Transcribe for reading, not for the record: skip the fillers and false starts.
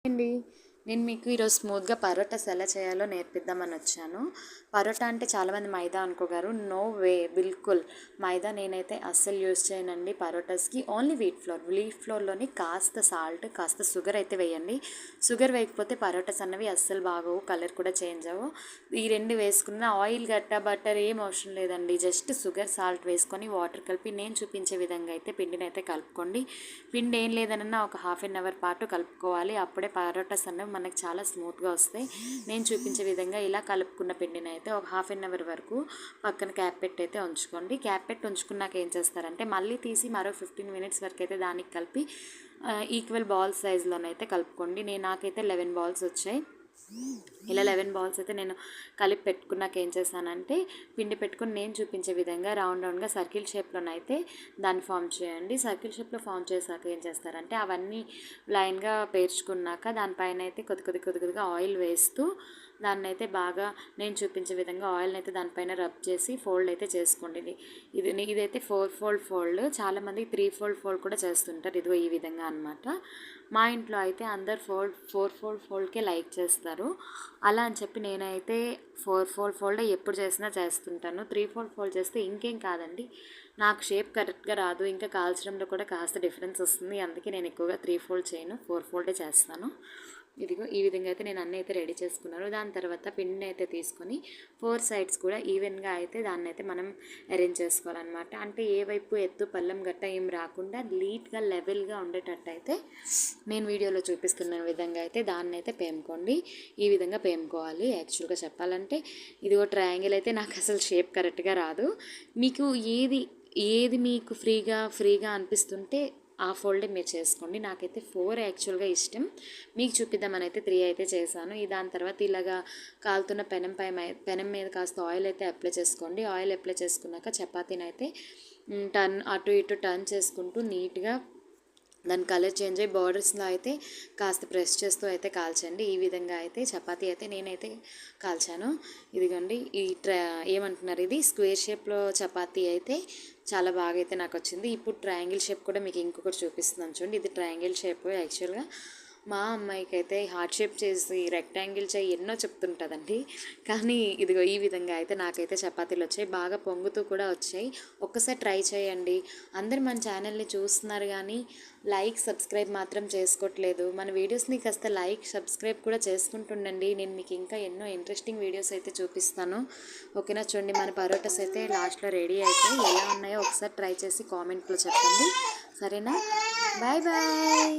అండి నేను మీకు ఈరోజు స్మూత్గా పరోటాస్ ఎలా చేయాలో నేర్పిద్దామని వచ్చాను. పరోటా అంటే చాలామంది మైదా అనుకోగారు. నో వే, బిల్కుల్ మైదా నేనైతే అస్సలు యూజ్ చేయనండి పరోటాస్కి. ఓన్లీ వీట్ ఫ్లోర్లోని కాస్త సాల్ట్, కాస్త షుగర్ అయితే వేయండి. షుగర్ వేయకపోతే పరోటాస్ అన్నవి అస్సలు బాగోవు, కలర్ కూడా చేంజ్ అవ్వవు. ఈ రెండు వేసుకున్న ఆయిల్ గట్ట బటర్ ఏం అవసరం లేదండి. జస్ట్ షుగర్, సాల్ట్ వేసుకొని వాటర్ కలిపి నేను చూపించే విధంగా అయితే పిండిని అయితే కలుపుకోండి. పిండి ఏం లేదన్నా ఒక హాఫ్ అన్ అవర్ పాటు కలుపుకోవాలి. అప్పుడే పరోటాస్ అన్నవి మనకు చాలా స్మూత్గా వస్తాయి. నేను చూపించే విధంగా ఇలా కలుపుకున్న పిండిని అయితే ఒక హాఫ్ అన్ అవర్ వరకు పక్కన క్యాప్ పెట్టి అయితే ఉంచుకోండి. క్యాప్ పెట్టి ఉంచుకున్నాక ఏం చేస్తారంటే మళ్ళీ తీసి మరో 15 మినిట్స్ వరకు అయితే దానికి కలిపి ఈక్వల్ బాల్స్ సైజులోనైతే కలుపుకోండి. నాకైతే 11 బాల్స్ వచ్చాయి. ఇలా 11 బాల్స్ అయితే నేను కలిపి పెట్టుకున్నాక ఏం చేశానంటే పిండి పెట్టుకుని నేను చూపించే విధంగా రౌండ్గా సర్కిల్ షేప్లోనైతే దాన్ని ఫామ్ చేయండి. సర్కిల్ షేప్లో ఫామ్ చేశాక ఏం చేస్తారంటే అవన్నీ లైన్గా పేర్చుకున్నాక దానిపైన అయితే కొద్దిగా ఆయిల్ వేస్తూ దాన్ని అయితే బాగా నేను చూపించే విధంగా ఆయిల్ని అయితే దానిపైన రబ్ చేసి ఫోల్డ్ అయితే చేసుకోండి. ఇదైతే 4 ఫోల్డ్, చాలామంది 3 ఫోల్డ్ కూడా చేస్తుంటారు. ఇదిగో ఈ విధంగా అనమాట. మా ఇంట్లో అయితే అందరు 4 ఫోల్డ్కే లైక్ చేస్తారు. అలా అని చెప్పి నేనైతే 4 ఫోల్డ్ ఎప్పుడు చేసినా చేస్తుంటాను. 3 ఫోల్డ్ చేస్తే ఇంకేం కాదండి, నాకు షేప్ కరెక్ట్గా రాదు, ఇంకా కాల్చడంలో కూడా కాస్త డిఫరెన్స్ వస్తుంది. అందుకే నేను ఎక్కువగా 3 ఫోల్డ్ చేయను, 4 ఫోల్డే చేస్తాను. ఇదిగో ఈ విధంగా అయితే నేను అన్నీ అయితే రెడీ చేసుకున్నాను. దాని తర్వాత పిండిని అయితే తీసుకొని 4 సైడ్స్ కూడా ఈవెన్గా అయితే దాన్ని అయితే మనం అరేంజ్ చేసుకోవాలన్నమాట. అంటే ఏ వైపు ఎత్తు పల్లం గట్ట ఏం రాకుండా నీట్గా లెవెల్గా ఉండేటట్టు అయితే నేను వీడియోలో చూపిస్తున్న విధంగా అయితే దాన్ని అయితే పేముకోండి. ఈ విధంగా పేముకోవాలి. యాక్చువల్గా చెప్పాలంటే ఇదిగో ట్రయాంగిల్ అయితే నాకు అసలు షేప్ కరెక్ట్గా రాదు. మీకు ఏది మీకు ఫ్రీగా అనిపిస్తుంటే ఆ ఫోల్డే మీరు చేసుకోండి. నాకైతే 4 యాక్చువల్గా ఇష్టం, మీకు చూపిద్దామని అయితే 3 అయితే చేశాను. దాని తర్వాత ఇలాగా కాలుతున్న పెనం మీద కాస్త ఆయిల్ అయితే అప్లై చేసుకోండి. ఆయిల్ అప్లై చేసుకున్నాక చపాతీని అయితే అటు ఇటు టర్న్ చేసుకుంటూ నీట్గా దాని కలర్ చేంజ్ అయ్యి బార్డర్స్లో అయితే కాస్త ప్రెస్ చేస్తూ అయితే కాల్చండి. ఈ విధంగా అయితే చపాతీ అయితే నేనైతే కాల్చాను. ఇదిగోండి ఏమంటున్నారు, ఇది స్క్వేర్ షేప్లో చపాతీ అయితే చాలా బాగా అయితే నాకు వచ్చింది. ఇప్పుడు ట్రయాంగిల్ షేప్ కూడా మీకు ఇంకొకటి చూపిస్తున్నాను చూడండి. ఇది ట్రయాంగిల్ షేప్. యాక్చువల్గా మా అమ్మాయికి అయితే హార్ట్ షేప్ చేసి రెక్టాంగిల్ చేయి ఎన్నో చెప్తుంటుందండి. కానీ ఇదిగో ఈ విధంగా అయితే నాకైతే చపాతీలు వచ్చాయి, బాగా పొంగుతూ కూడా వచ్చాయి. ఒక్కసారి ట్రై చేయండి. అందరు మన ఛానల్ని చూస్తున్నారు కానీ లైక్, సబ్స్క్రైబ్ మాత్రం చేసుకోవట్లేదు. మన వీడియోస్ని కాస్త లైక్, సబ్స్క్రైబ్ కూడా చేసుకుంటుండండి. నేను మీకు ఇంకా ఎన్నో ఇంట్రెస్టింగ్ వీడియోస్ అయితే చూపిస్తాను. ఓకేనా? చూడండి, మన పరోటాస్ అయితే లాస్ట్లో రెడీ అయిపోయి ఎలా ఉన్నాయో ఒకసారి ట్రై చేసి కామెంట్లో చెప్పండి. సరేనా? Bye bye.